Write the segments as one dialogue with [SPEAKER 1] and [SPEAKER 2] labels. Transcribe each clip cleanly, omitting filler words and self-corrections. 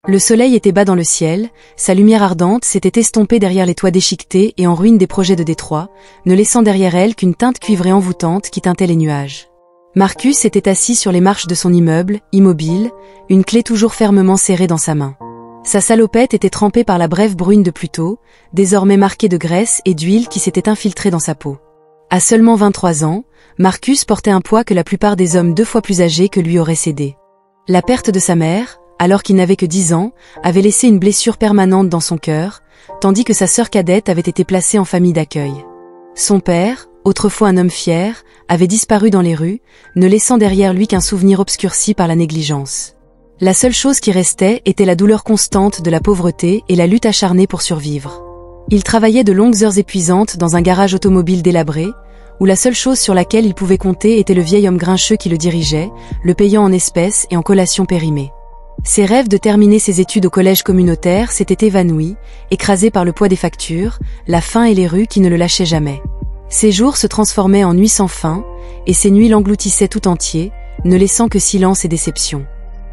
[SPEAKER 1] Le soleil était bas dans le ciel, sa lumière ardente s'était estompée derrière les toits déchiquetés et en ruine des projets de Détroit, ne laissant derrière elle qu'une teinte cuivrée envoûtante qui teintait les nuages. Marcus était assis sur les marches de son immeuble, immobile, une clé toujours fermement serrée dans sa main. Sa salopette était trempée par la brève brune de plus tôt, désormais marquée de graisse et d'huile qui s'était infiltrée dans sa peau. À seulement 23 ans, Marcus portait un poids que la plupart des hommes 2 fois plus âgés que lui auraient cédé. La perte de sa mère, alors qu'il n'avait que 10 ans, avait laissé une blessure permanente dans son cœur, tandis que sa sœur cadette avait été placée en famille d'accueil. Son père, autrefois un homme fier, avait disparu dans les rues, ne laissant derrière lui qu'un souvenir obscurci par la négligence. La seule chose qui restait était la douleur constante de la pauvreté et la lutte acharnée pour survivre. Il travaillait de longues heures épuisantes dans un garage automobile délabré, où la seule chose sur laquelle il pouvait compter était le vieil homme grincheux qui le dirigeait, le payant en espèces et en collations périmées. Ses rêves de terminer ses études au collège communautaire s'étaient évanouis, écrasés par le poids des factures, la faim et les rues qui ne le lâchaient jamais. Ses jours se transformaient en nuits sans fin, et ses nuits l'engloutissaient tout entier, ne laissant que silence et déception.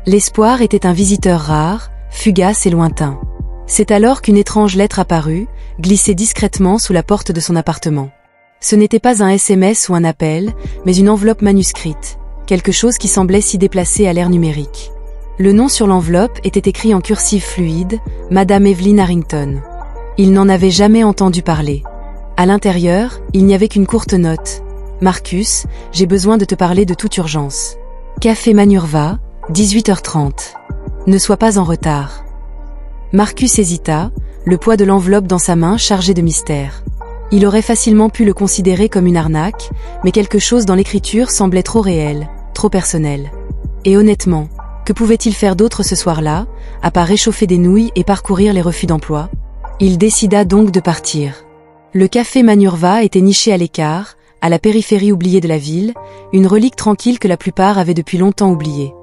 [SPEAKER 1] L'espoir était un visiteur rare, fugace et lointain. C'est alors qu'une étrange lettre apparut, glissée discrètement sous la porte de son appartement. Ce n'était pas un SMS ou un appel, mais une enveloppe manuscrite, quelque chose qui semblait s'y déplacer à l'ère numérique. Le nom sur l'enveloppe était écrit en cursive fluide, Madame Evelyn Harrington. Il n'en avait jamais entendu parler. À l'intérieur, il n'y avait qu'une courte note. Marcus, j'ai besoin de te parler de toute urgence. Café Manurva, 18h30. Ne sois pas en retard. Marcus hésita, le poids de l'enveloppe dans sa main chargé de mystère. Il aurait facilement pu le considérer comme une arnaque, mais quelque chose dans l'écriture semblait trop réel, trop personnel. Et honnêtement, que pouvait-il faire d'autre ce soir-là, à part réchauffer des nouilles et parcourir les refus d'emploi? Il décida donc de partir. Le café Manurva était niché à l'écart, à la périphérie oubliée de la ville, une relique tranquille que la plupart avaient depuis longtemps oubliée.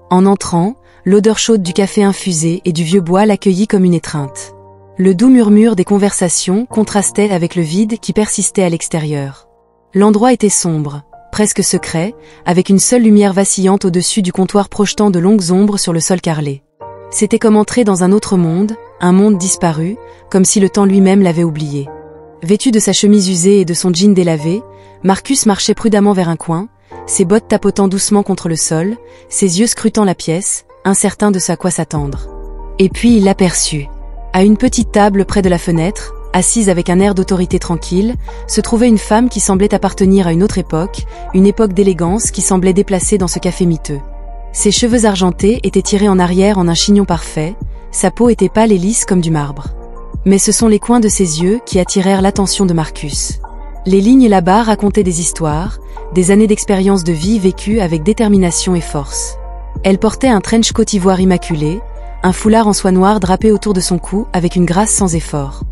[SPEAKER 1] En entrant, l'odeur chaude du café infusé et du vieux bois l'accueillit comme une étreinte. Le doux murmure des conversations contrastait avec le vide qui persistait à l'extérieur. L'endroit était sombre, presque secret, avec une seule lumière vacillante au-dessus du comptoir projetant de longues ombres sur le sol carrelé. C'était comme entrer dans un autre monde, un monde disparu, comme si le temps lui-même l'avait oublié. Vêtu de sa chemise usée et de son jean délavé, Marcus marchait prudemment vers un coin, ses bottes tapotant doucement contre le sol, ses yeux scrutant la pièce, incertain de ce à quoi s'attendre. Et puis il l'aperçut. À une petite table près de la fenêtre, assise avec un air d'autorité tranquille, se trouvait une femme qui semblait appartenir à une autre époque, une époque d'élégance qui semblait déplacée dans ce café miteux. Ses cheveux argentés étaient tirés en arrière en un chignon parfait, sa peau était pâle et lisse comme du marbre. Mais ce sont les coins de ses yeux qui attirèrent l'attention de Marcus. Les lignes là-bas racontaient des histoires, des années d'expérience de vie vécues avec détermination et force. Elle portait un trench coat ivoire immaculé, un foulard en soie noire drapé autour de son cou avec une grâce sans effort.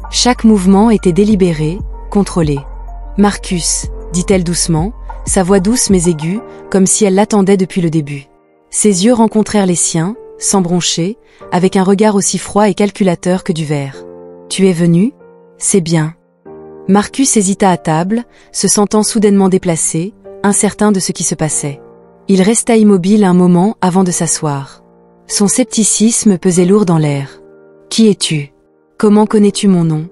[SPEAKER 1] Chaque mouvement était délibéré, contrôlé. « Marcus », dit-elle doucement, sa voix douce mais aiguë, comme si elle l'attendait depuis le début. Ses yeux rencontrèrent les siens, sans broncher, avec un regard aussi froid et calculateur que du verre. « Tu es venu ? C'est bien. » Marcus hésita à table, se sentant soudainement déplacé, incertain de ce qui se passait. Il resta immobile un moment avant de s'asseoir. Son scepticisme pesait lourd dans l'air. « Qui es-tu ? Comment connais-tu mon nom ?»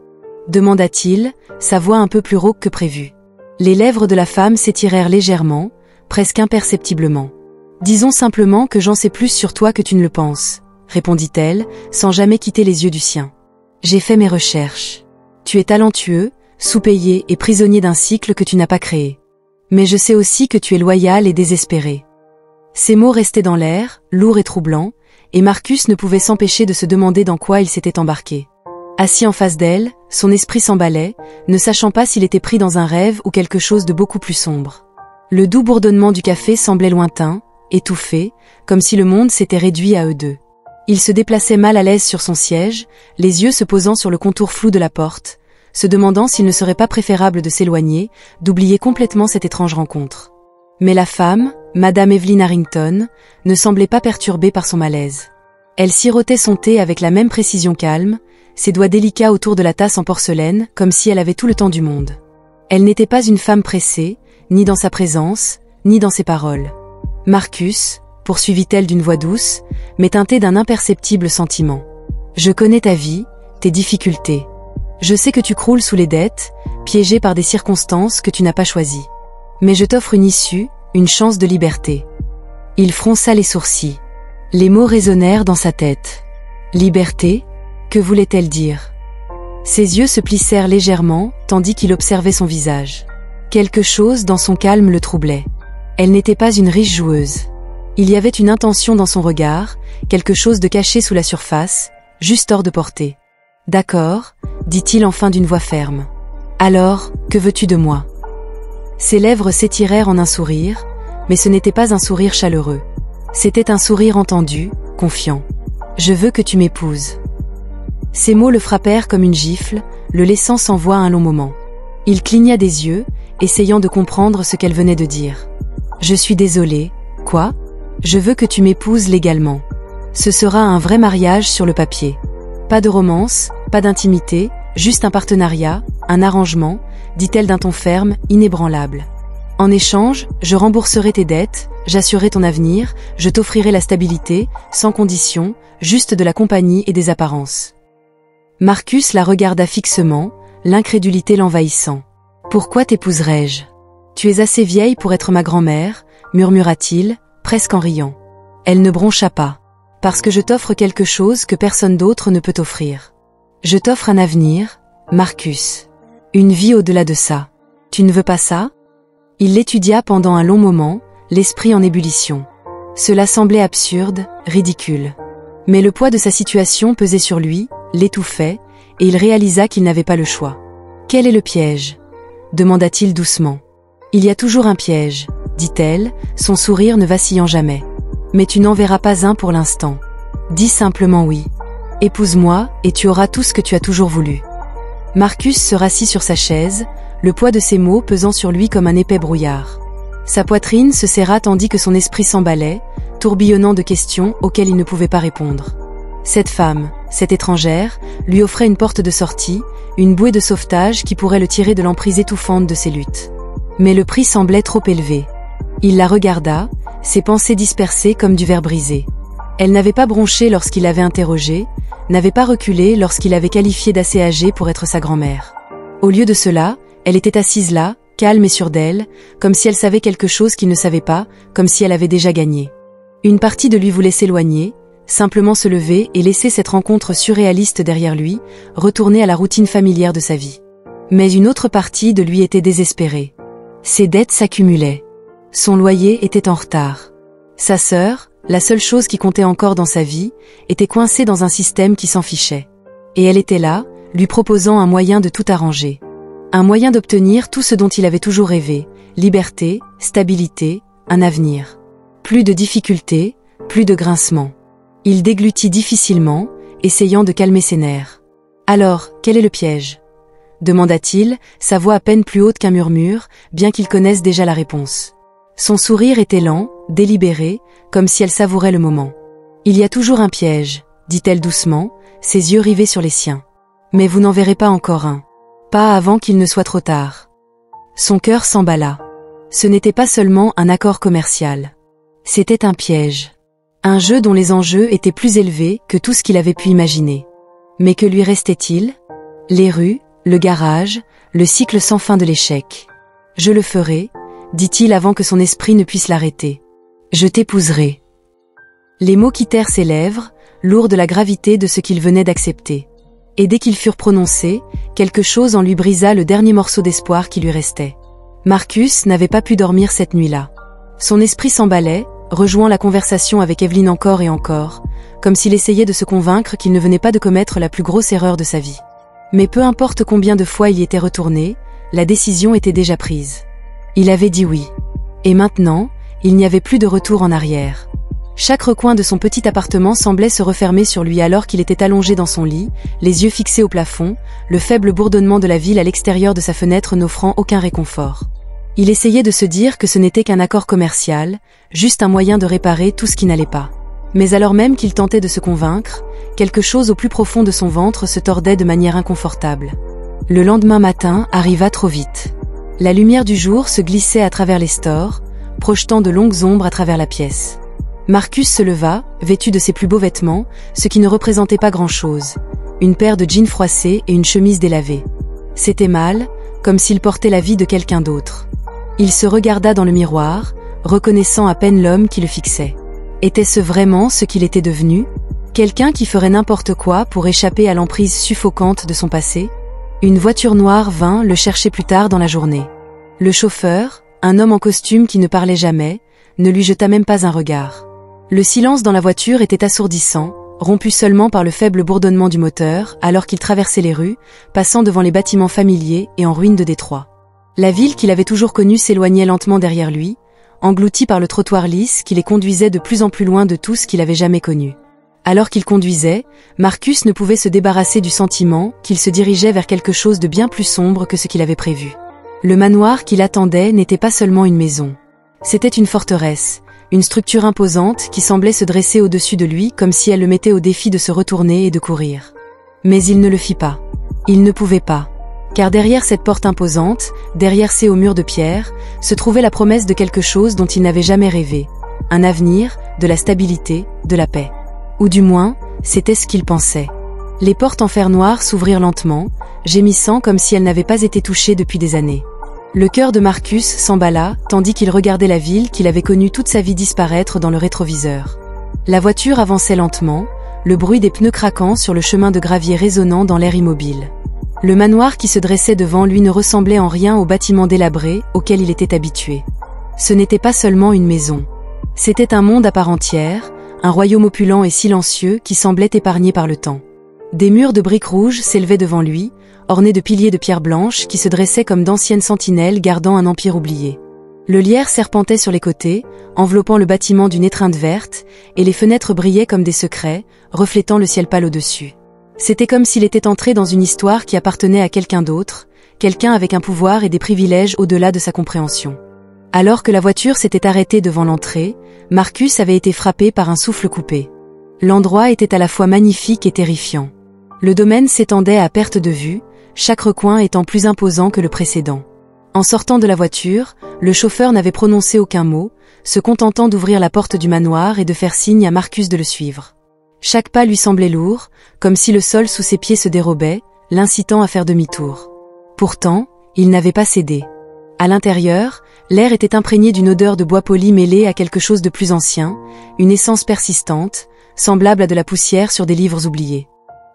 [SPEAKER 1] demanda-t-il, sa voix un peu plus rauque que prévu. Les lèvres de la femme s'étirèrent légèrement, presque imperceptiblement. « Disons simplement que j'en sais plus sur toi que tu ne le penses, » répondit-elle, sans jamais quitter les yeux du sien. « J'ai fait mes recherches. Tu es talentueux, sous-payé et prisonnier d'un cycle que tu n'as pas créé. Mais je sais aussi que tu es loyal et désespéré. » Ces mots restaient dans l'air, lourds et troublants, et Marcus ne pouvait s'empêcher de se demander dans quoi il s'était embarqué. Assis en face d'elle, son esprit s'emballait, ne sachant pas s'il était pris dans un rêve ou quelque chose de beaucoup plus sombre. Le doux bourdonnement du café semblait lointain, étouffé, comme si le monde s'était réduit à eux deux. Il se déplaçait mal à l'aise sur son siège, les yeux se posant sur le contour flou de la porte, se demandant s'il ne serait pas préférable de s'éloigner, d'oublier complètement cette étrange rencontre. Mais la femme, Madame Evelyn Harrington, ne semblait pas perturbée par son malaise. Elle sirotait son thé avec la même précision calme, ses doigts délicats autour de la tasse en porcelaine, comme si elle avait tout le temps du monde. Elle n'était pas une femme pressée, ni dans sa présence, ni dans ses paroles. « Marcus, poursuivit-elle d'une voix douce, mais teintée d'un imperceptible sentiment. Je connais ta vie, tes difficultés. Je sais que tu croules sous les dettes, piégé par des circonstances que tu n'as pas choisies. Mais je t'offre une issue, une chance de liberté. Il fronça les sourcils. Les mots résonnèrent dans sa tête. Liberté? Que voulait-elle dire? Ses yeux se plissèrent légèrement, tandis qu'il observait son visage. Quelque chose dans son calme le troublait. Elle n'était pas une riche joueuse. Il y avait une intention dans son regard, quelque chose de caché sous la surface, juste hors de portée. D'accord, dit-il enfin d'une voix ferme. Alors, que veux-tu de moi? Ses lèvres s'étirèrent en un sourire, mais ce n'était pas un sourire chaleureux. C'était un sourire entendu, confiant. Je veux que tu m'épouses. Ces mots le frappèrent comme une gifle, le laissant sans voix un long moment. Il cligna des yeux, essayant de comprendre ce qu'elle venait de dire. Je suis désolé, quoi? Je veux que tu m'épouses légalement. Ce sera un vrai mariage sur le papier. Pas de romance, pas d'intimité, juste un partenariat, un arrangement, dit-elle d'un ton ferme, inébranlable. En échange, je rembourserai tes dettes, j'assurerai ton avenir, je t'offrirai la stabilité, sans condition, juste de la compagnie et des apparences. Marcus la regarda fixement, l'incrédulité l'envahissant. Pourquoi t'épouserais-je? Tu es assez vieille pour être ma grand-mère, murmura-t-il, presque en riant. Elle ne broncha pas. Parce que je t'offre quelque chose que personne d'autre ne peut offrir. Je t'offre un avenir, Marcus. Une vie au-delà de ça. Tu ne veux pas ça? Il l'étudia pendant un long moment, l'esprit en ébullition. Cela semblait absurde, ridicule. Mais le poids de sa situation pesait sur lui, l'étouffait, et il réalisa qu'il n'avait pas le choix. Quel est le piège? Demanda-t-il doucement. Il y a toujours un piège, dit-elle, son sourire ne vacillant jamais. Mais tu n'en verras pas un pour l'instant. Dis simplement oui. Épouse-moi, et tu auras tout ce que tu as toujours voulu. Marcus se rassit sur sa chaise, le poids de ses mots pesant sur lui comme un épais brouillard. Sa poitrine se serra tandis que son esprit s'emballait, tourbillonnant de questions auxquelles il ne pouvait pas répondre. Cette femme, cette étrangère, lui offrait une porte de sortie, une bouée de sauvetage qui pourrait le tirer de l'emprise étouffante de ses luttes. Mais le prix semblait trop élevé. Il la regarda, ses pensées dispersées comme du verre brisé. Elle n'avait pas bronché lorsqu'il l'avait interrogée, n'avait pas reculé lorsqu'il l'avait qualifiée d'assez âgée pour être sa grand-mère. Au lieu de cela, elle était assise là, calme et sûre d'elle, comme si elle savait quelque chose qu'il ne savait pas, comme si elle avait déjà gagné. Une partie de lui voulait s'éloigner, simplement se lever et laisser cette rencontre surréaliste derrière lui, retourner à la routine familière de sa vie. Mais une autre partie de lui était désespérée. Ses dettes s'accumulaient. Son loyer était en retard. Sa sœur, la seule chose qui comptait encore dans sa vie, était coincée dans un système qui s'en fichait. Et elle était là, lui proposant un moyen de tout arranger. Un moyen d'obtenir tout ce dont il avait toujours rêvé, liberté, stabilité, un avenir. Plus de difficultés, plus de grincements. Il déglutit difficilement, essayant de calmer ses nerfs. Alors, quel est le piège? Demanda-t-il, sa voix à peine plus haute qu'un murmure, bien qu'il connaisse déjà la réponse. Son sourire était lent, délibéré, comme si elle savourait le moment. Il y a toujours un piège, dit-elle doucement, ses yeux rivés sur les siens. Mais vous n'en verrez pas encore un. Pas avant qu'il ne soit trop tard. Son cœur s'emballa. Ce n'était pas seulement un accord commercial. C'était un piège. Un jeu dont les enjeux étaient plus élevés que tout ce qu'il avait pu imaginer. Mais que lui restait-il? Les rues, le garage, le cycle sans fin de l'échec. Je le ferai, dit-il avant que son esprit ne puisse l'arrêter. Je t'épouserai. Les mots quittèrent ses lèvres, lourds de la gravité de ce qu'il venait d'accepter. Et dès qu'ils furent prononcés, quelque chose en lui brisa le dernier morceau d'espoir qui lui restait. Marcus n'avait pas pu dormir cette nuit-là. Son esprit s'emballait, rejoignant la conversation avec Evelyne encore et encore, comme s'il essayait de se convaincre qu'il ne venait pas de commettre la plus grosse erreur de sa vie. Mais peu importe combien de fois il y était retourné, la décision était déjà prise. Il avait dit oui. Et maintenant, il n'y avait plus de retour en arrière. Chaque recoin de son petit appartement semblait se refermer sur lui alors qu'il était allongé dans son lit, les yeux fixés au plafond, le faible bourdonnement de la ville à l'extérieur de sa fenêtre n'offrant aucun réconfort. Il essayait de se dire que ce n'était qu'un accord commercial, juste un moyen de réparer tout ce qui n'allait pas. Mais alors même qu'il tentait de se convaincre, quelque chose au plus profond de son ventre se tordait de manière inconfortable. Le lendemain matin arriva trop vite. La lumière du jour se glissait à travers les stores, projetant de longues ombres à travers la pièce. Marcus se leva, vêtu de ses plus beaux vêtements, ce qui ne représentait pas grand-chose. Une paire de jeans froissés et une chemise délavée. C'était mal, comme s'il portait la vie de quelqu'un d'autre. Il se regarda dans le miroir, reconnaissant à peine l'homme qui le fixait. Était-ce vraiment ce qu'il était devenu? Quelqu'un qui ferait n'importe quoi pour échapper à l'emprise suffocante de son passé? Une voiture noire vint le chercher plus tard dans la journée. Le chauffeur, un homme en costume qui ne parlait jamais, ne lui jeta même pas un regard. Le silence dans la voiture était assourdissant, rompu seulement par le faible bourdonnement du moteur alors qu'il traversait les rues, passant devant les bâtiments familiers et en ruine de Détroit. La ville qu'il avait toujours connue s'éloignait lentement derrière lui, englouti par le trottoir lisse qui les conduisait de plus en plus loin de tout ce qu'il avait jamais connu. Alors qu'il conduisait, Marcus ne pouvait se débarrasser du sentiment qu'il se dirigeait vers quelque chose de bien plus sombre que ce qu'il avait prévu. Le manoir qui l'attendait n'était pas seulement une maison. C'était une forteresse, une structure imposante qui semblait se dresser au-dessus de lui comme si elle le mettait au défi de se retourner et de courir. Mais il ne le fit pas. Il ne pouvait pas. Car derrière cette porte imposante, derrière ces hauts murs de pierre, se trouvait la promesse de quelque chose dont il n'avait jamais rêvé. Un avenir, de la stabilité, de la paix. Ou du moins, c'était ce qu'il pensait. Les portes en fer noir s'ouvrirent lentement, gémissant comme si elles n'avaient pas été touchées depuis des années. Le cœur de Marcus s'emballa, tandis qu'il regardait la ville qu'il avait connue toute sa vie disparaître dans le rétroviseur. La voiture avançait lentement, le bruit des pneus craquant sur le chemin de gravier résonnant dans l'air immobile. Le manoir qui se dressait devant lui ne ressemblait en rien au bâtiment délabré auquel il était habitué. Ce n'était pas seulement une maison. C'était un monde à part entière, un royaume opulent et silencieux qui semblait épargné par le temps. Des murs de briques rouges s'élevaient devant lui, ornés de piliers de pierre blanche qui se dressaient comme d'anciennes sentinelles gardant un empire oublié. Le lierre serpentait sur les côtés, enveloppant le bâtiment d'une étreinte verte, et les fenêtres brillaient comme des secrets, reflétant le ciel pâle au-dessus. C'était comme s'il était entré dans une histoire qui appartenait à quelqu'un d'autre, quelqu'un avec un pouvoir et des privilèges au-delà de sa compréhension. Alors que la voiture s'était arrêtée devant l'entrée, Marcus avait été frappé par un souffle coupé. L'endroit était à la fois magnifique et terrifiant. Le domaine s'étendait à perte de vue, chaque recoin étant plus imposant que le précédent. En sortant de la voiture, le chauffeur n'avait prononcé aucun mot, se contentant d'ouvrir la porte du manoir et de faire signe à Marcus de le suivre. Chaque pas lui semblait lourd, comme si le sol sous ses pieds se dérobait, l'incitant à faire demi-tour. Pourtant, il n'avait pas cédé. À l'intérieur, l'air était imprégné d'une odeur de bois poli mêlée à quelque chose de plus ancien, une essence persistante, semblable à de la poussière sur des livres oubliés.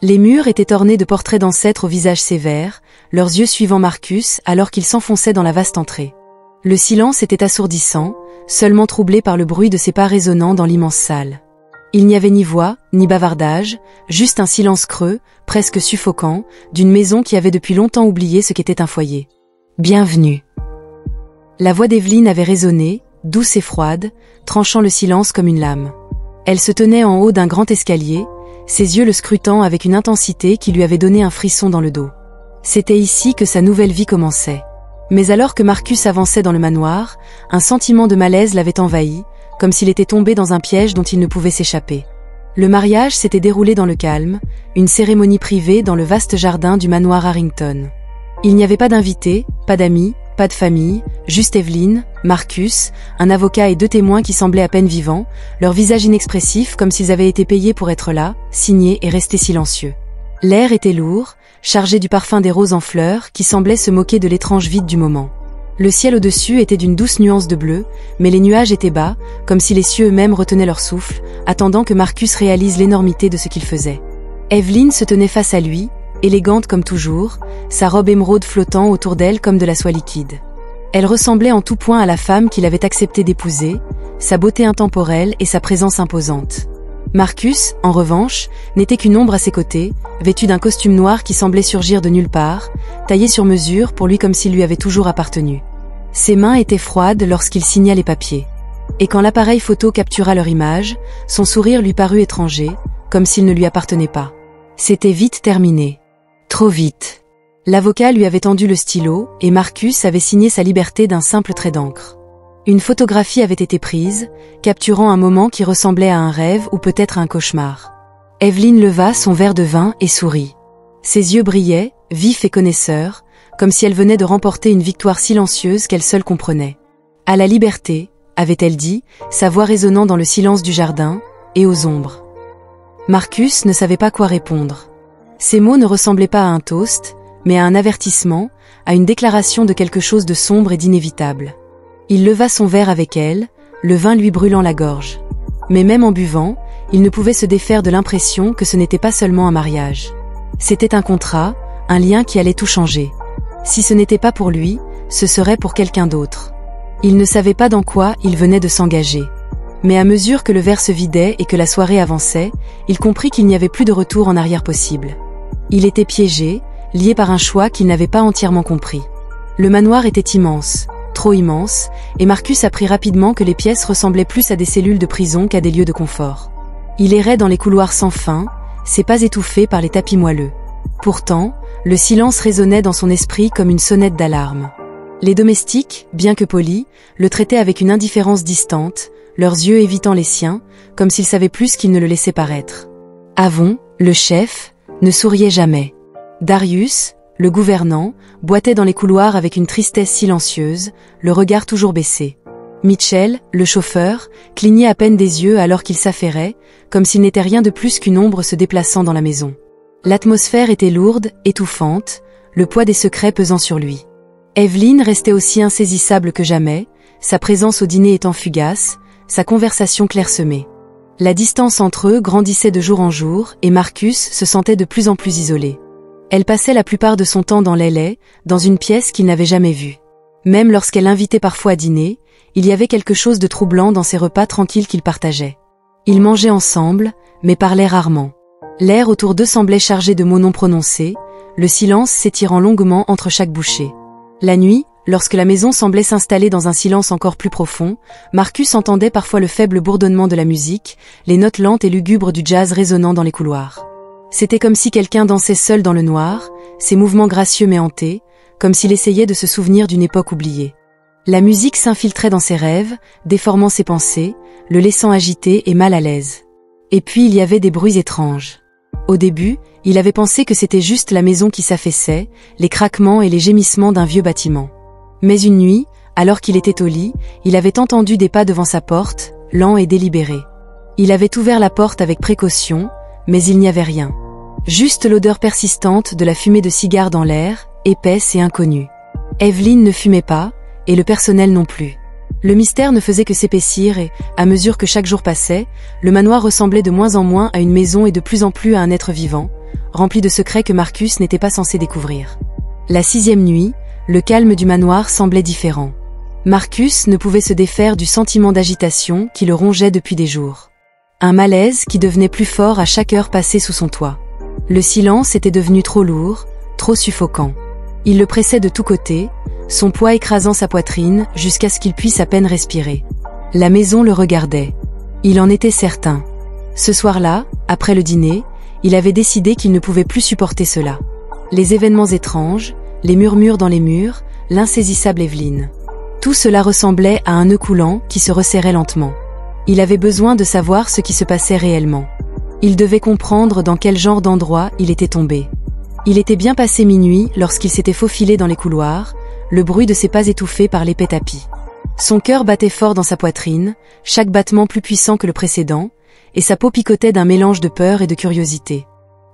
[SPEAKER 1] Les murs étaient ornés de portraits d'ancêtres au visage sévère, leurs yeux suivant Marcus alors qu'il s'enfonçait dans la vaste entrée. Le silence était assourdissant, seulement troublé par le bruit de ses pas résonnant dans l'immense salle. Il n'y avait ni voix, ni bavardage, juste un silence creux, presque suffocant, d'une maison qui avait depuis longtemps oublié ce qu'était un foyer. Bienvenue. La voix d'Evelyn avait résonné, douce et froide, tranchant le silence comme une lame. Elle se tenait en haut d'un grand escalier, ses yeux le scrutant avec une intensité qui lui avait donné un frisson dans le dos. C'était ici que sa nouvelle vie commençait. Mais alors que Marcus avançait dans le manoir, un sentiment de malaise l'avait envahi, comme s'il était tombé dans un piège dont il ne pouvait s'échapper. Le mariage s'était déroulé dans le calme, une cérémonie privée dans le vaste jardin du manoir Harrington. Il n'y avait pas d'invités, pas d'amis, pas de famille, juste Evelyn, Marcus, un avocat et 2 témoins qui semblaient à peine vivants, leur visage inexpressif comme s'ils avaient été payés pour être là, signés et restés silencieux. L'air était lourd, chargé du parfum des roses en fleurs qui semblaient se moquer de l'étrange vide du moment. Le ciel au-dessus était d'une douce nuance de bleu, mais les nuages étaient bas, comme si les cieux eux-mêmes retenaient leur souffle, attendant que Marcus réalise l'énormité de ce qu'il faisait. Evelyn se tenait face à lui, élégante comme toujours, sa robe émeraude flottant autour d'elle comme de la soie liquide. Elle ressemblait en tout point à la femme qu'il avait accepté d'épouser, sa beauté intemporelle et sa présence imposante. Marcus, en revanche, n'était qu'une ombre à ses côtés, vêtu d'un costume noir qui semblait surgir de nulle part, taillé sur mesure pour lui comme s'il lui avait toujours appartenu. Ses mains étaient froides lorsqu'il signa les papiers. Et quand l'appareil photo captura leur image, son sourire lui parut étranger, comme s'il ne lui appartenait pas. C'était vite terminé. Trop vite. L'avocat lui avait tendu le stylo, et Marcus avait signé sa liberté d'un simple trait d'encre. Une photographie avait été prise, capturant un moment qui ressemblait à un rêve ou peut-être à un cauchemar. Evelyn leva son verre de vin et sourit. Ses yeux brillaient, vifs et connaisseurs, comme si elle venait de remporter une victoire silencieuse qu'elle seule comprenait. À la liberté, avait-elle dit, sa voix résonnant dans le silence du jardin, et aux ombres. Marcus ne savait pas quoi répondre. Ces mots ne ressemblaient pas à un toast, mais à un avertissement, à une déclaration de quelque chose de sombre et d'inévitable. Il leva son verre avec elle, le vin lui brûlant la gorge. Mais même en buvant, il ne pouvait se défaire de l'impression que ce n'était pas seulement un mariage. C'était un contrat, un lien qui allait tout changer. Si ce n'était pas pour lui, ce serait pour quelqu'un d'autre. Il ne savait pas dans quoi il venait de s'engager. Mais à mesure que le verre se vidait et que la soirée avançait, il comprit qu'il n'y avait plus de retour en arrière possible. Il était piégé, lié par un choix qu'il n'avait pas entièrement compris. Le manoir était immense, trop immense, et Marcus apprit rapidement que les pièces ressemblaient plus à des cellules de prison qu'à des lieux de confort. Il errait dans les couloirs sans fin, ses pas étouffés par les tapis moelleux. Pourtant, le silence résonnait dans son esprit comme une sonnette d'alarme. Les domestiques, bien que polis, le traitaient avec une indifférence distante, leurs yeux évitant les siens, comme s'ils savaient plus qu'ils ne le laissaient paraître. Avon, le chef, ne souriait jamais. Darius, le gouvernant, boitait dans les couloirs avec une tristesse silencieuse, le regard toujours baissé. Mitchell, le chauffeur, clignait à peine des yeux alors qu'il s'affairait, comme s'il n'était rien de plus qu'une ombre se déplaçant dans la maison. L'atmosphère était lourde, étouffante, le poids des secrets pesant sur lui. Evelyn restait aussi insaisissable que jamais, sa présence au dîner étant fugace, sa conversation clairsemée. La distance entre eux grandissait de jour en jour et Marcus se sentait de plus en plus isolé. Elle passait la plupart de son temps dans l'ailée, dans une pièce qu'il n'avait jamais vue. Même lorsqu'elle l'invitait parfois à dîner, il y avait quelque chose de troublant dans ces repas tranquilles qu'ils partageaient. Ils mangeaient ensemble, mais parlaient rarement. L'air autour d'eux semblait chargé de mots non prononcés, le silence s'étirant longuement entre chaque bouchée. La nuit, lorsque la maison semblait s'installer dans un silence encore plus profond, Marcus entendait parfois le faible bourdonnement de la musique, les notes lentes et lugubres du jazz résonnant dans les couloirs. C'était comme si quelqu'un dansait seul dans le noir, ses mouvements gracieux mais hantés, comme s'il essayait de se souvenir d'une époque oubliée. La musique s'infiltrait dans ses rêves, déformant ses pensées, le laissant agité et mal à l'aise. Et puis il y avait des bruits étranges. Au début, il avait pensé que c'était juste la maison qui s'affaissait, les craquements et les gémissements d'un vieux bâtiment. Mais une nuit, alors qu'il était au lit, il avait entendu des pas devant sa porte, lents et délibérés. Il avait ouvert la porte avec précaution, mais il n'y avait rien. Juste l'odeur persistante de la fumée de cigare dans l'air, épaisse et inconnue. Evelyn ne fumait pas, et le personnel non plus. Le mystère ne faisait que s'épaissir et, à mesure que chaque jour passait, le manoir ressemblait de moins en moins à une maison et de plus en plus à un être vivant, rempli de secrets que Marcus n'était pas censé découvrir. La 6e nuit, le calme du manoir semblait différent. Marcus ne pouvait se défaire du sentiment d'agitation qui le rongeait depuis des jours. Un malaise qui devenait plus fort à chaque heure passée sous son toit. Le silence était devenu trop lourd, trop suffocant. Il le pressait de tous côtés, son poids écrasant sa poitrine jusqu'à ce qu'il puisse à peine respirer. La maison le regardait. Il en était certain. Ce soir-là, après le dîner, il avait décidé qu'il ne pouvait plus supporter cela. Les événements étranges, les murmures dans les murs, l'insaisissable Evelyn. Tout cela ressemblait à un nœud coulant qui se resserrait lentement. Il avait besoin de savoir ce qui se passait réellement. Il devait comprendre dans quel genre d'endroit il était tombé. Il était bien passé minuit lorsqu'il s'était faufilé dans les couloirs, le bruit de ses pas étouffé par l'épais tapis. Son cœur battait fort dans sa poitrine, chaque battement plus puissant que le précédent, et sa peau picotait d'un mélange de peur et de curiosité.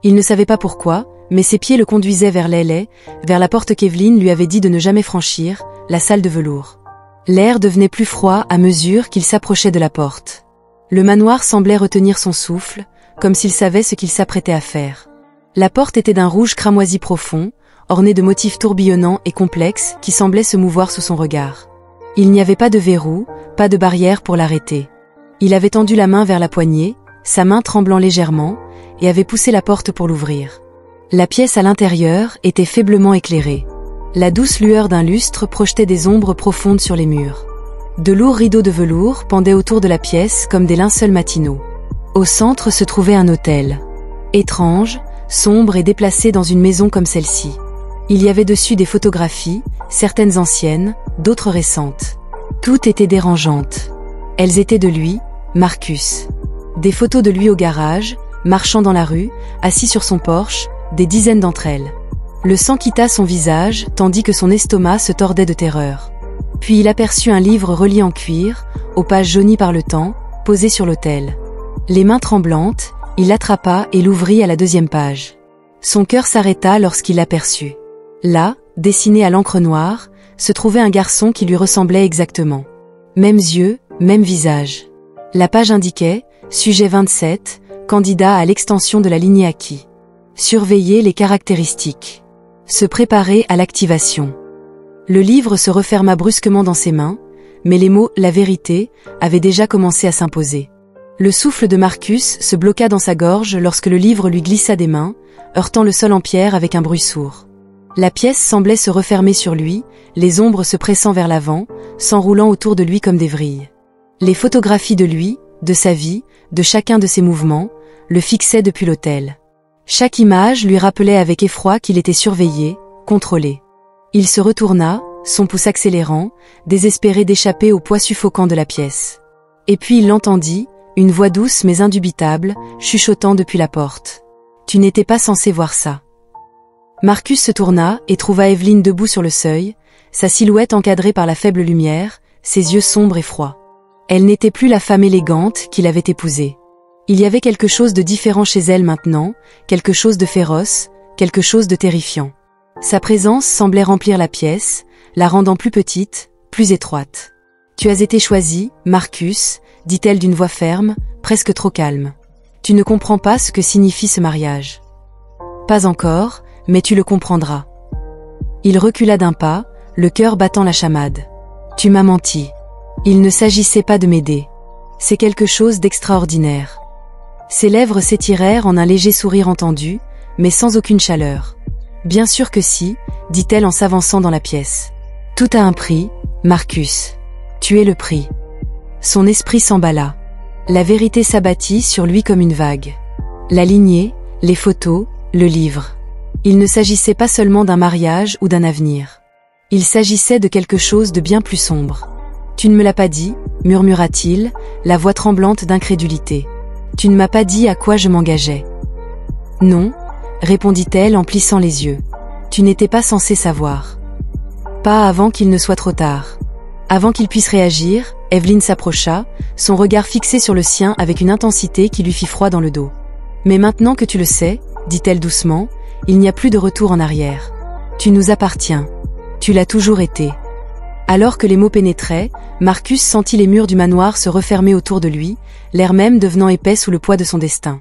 [SPEAKER 1] Il ne savait pas pourquoi, mais ses pieds le conduisaient vers l'ailée, vers la porte qu'Evelyn lui avait dit de ne jamais franchir, la salle de velours. L'air devenait plus froid à mesure qu'il s'approchait de la porte. Le manoir semblait retenir son souffle, comme s'il savait ce qu'il s'apprêtait à faire. La porte était d'un rouge cramoisi profond, ornée de motifs tourbillonnants et complexes qui semblaient se mouvoir sous son regard. Il n'y avait pas de verrou, pas de barrière pour l'arrêter. Il avait tendu la main vers la poignée, sa main tremblant légèrement, et avait poussé la porte pour l'ouvrir. La pièce à l'intérieur était faiblement éclairée. La douce lueur d'un lustre projetait des ombres profondes sur les murs. De lourds rideaux de velours pendaient autour de la pièce comme des linceuls matinaux. Au centre se trouvait un autel. Étrange, sombre et déplacé dans une maison comme celle-ci. Il y avait dessus des photographies, certaines anciennes, d'autres récentes. Toutes étaient dérangeantes. Elles étaient de lui, Marcus. Des photos de lui au garage, marchant dans la rue, assis sur son Porsche, des dizaines d'entre elles. Le sang quitta son visage, tandis que son estomac se tordait de terreur. Puis il aperçut un livre relié en cuir, aux pages jaunies par le temps, posé sur l'autel. Les mains tremblantes, il l'attrapa et l'ouvrit à la 2e page. Son cœur s'arrêta lorsqu'il l'aperçut. Là, dessiné à l'encre noire, se trouvait un garçon qui lui ressemblait exactement. Mêmes yeux, même visage. La page indiquait « Sujet 27, candidat à l'extension de la lignée acquis. Surveiller les caractéristiques. Se préparer à l'activation. » Le livre se referma brusquement dans ses mains, mais les mots « la vérité » avaient déjà commencé à s'imposer. Le souffle de Marcus se bloqua dans sa gorge lorsque le livre lui glissa des mains, heurtant le sol en pierre avec un bruit sourd. La pièce semblait se refermer sur lui, les ombres se pressant vers l'avant, s'enroulant autour de lui comme des vrilles. Les photographies de lui, de sa vie, de chacun de ses mouvements, le fixaient depuis l'autel. Chaque image lui rappelait avec effroi qu'il était surveillé, contrôlé. Il se retourna, son pouce accélérant, désespéré d'échapper au poids suffocant de la pièce. Et puis il l'entendit, une voix douce mais indubitable, chuchotant depuis la porte. « Tu n'étais pas censé voir ça. » Marcus se tourna et trouva Evelyne debout sur le seuil, sa silhouette encadrée par la faible lumière, ses yeux sombres et froids. Elle n'était plus la femme élégante qu'il avait épousée. Il y avait quelque chose de différent chez elle maintenant, quelque chose de féroce, quelque chose de terrifiant. Sa présence semblait remplir la pièce, la rendant plus petite, plus étroite. « Tu as été choisi, Marcus, » dit-elle d'une voix ferme, presque trop calme. « Tu ne comprends pas ce que signifie ce mariage. »« Pas encore, mais tu le comprendras. » Il recula d'un pas, le cœur battant la chamade. « Tu m'as menti. Il ne s'agissait pas de m'aider. C'est quelque chose d'extraordinaire. » Ses lèvres s'étirèrent en un léger sourire entendu, mais sans aucune chaleur. « Bien sûr que si, » dit-elle en s'avançant dans la pièce. « Tout a un prix, Marcus. Tu es le prix. » Son esprit s'emballa. La vérité s'abattit sur lui comme une vague. La lignée, les photos, le livre. Il ne s'agissait pas seulement d'un mariage ou d'un avenir. Il s'agissait de quelque chose de bien plus sombre. « Tu ne me l'as pas dit, » murmura-t-il, la voix tremblante d'incrédulité. « Tu ne m'as pas dit à quoi je m'engageais. »« Non, » répondit-elle en plissant les yeux. « Tu n'étais pas censé savoir. » Pas avant qu'il ne soit trop tard. Avant qu'il puisse réagir, Evelyne s'approcha, son regard fixé sur le sien avec une intensité qui lui fit froid dans le dos. « Mais maintenant que tu le sais, » dit-elle doucement, « il n'y a plus de retour en arrière. Tu nous appartiens. Tu l'as toujours été. » Alors que les mots pénétraient, Marcus sentit les murs du manoir se refermer autour de lui, l'air même devenant épais sous le poids de son destin.